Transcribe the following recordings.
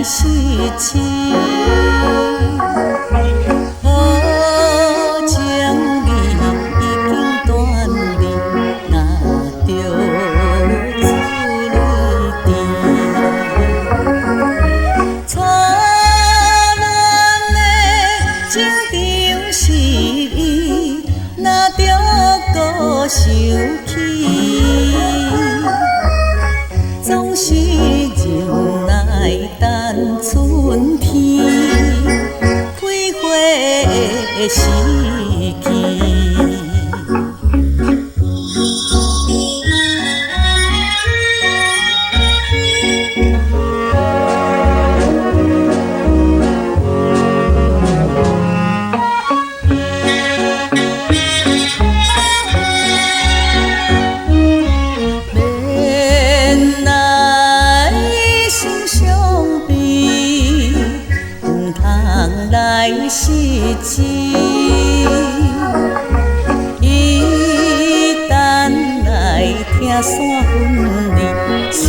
是情，好情义已经断离，若着子女甜。错乱的情场是伊，若着搁想起，总是忍耐等春天开花的时机。来是情，伊等来听山分离，思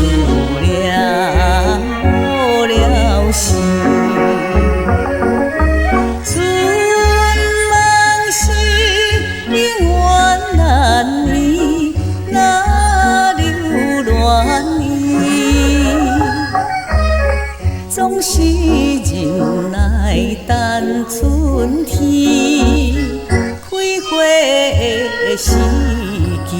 念无了时。春梦是永远难圆，哪留恋伊，总是忍耐等春天开花的时机。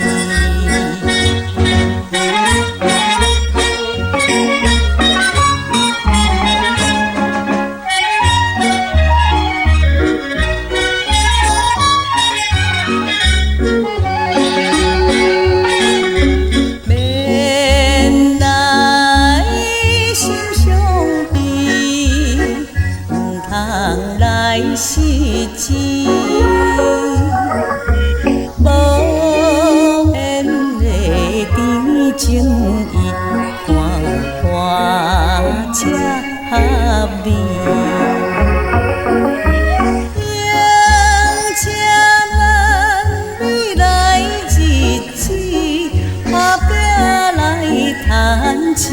免来心伤悲，唔通来是情，无缘的甜情意，看看才合理。用车咱未来日子，打拼来赚钱。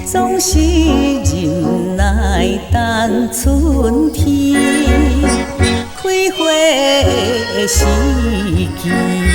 总是忍耐等春天开花的时机。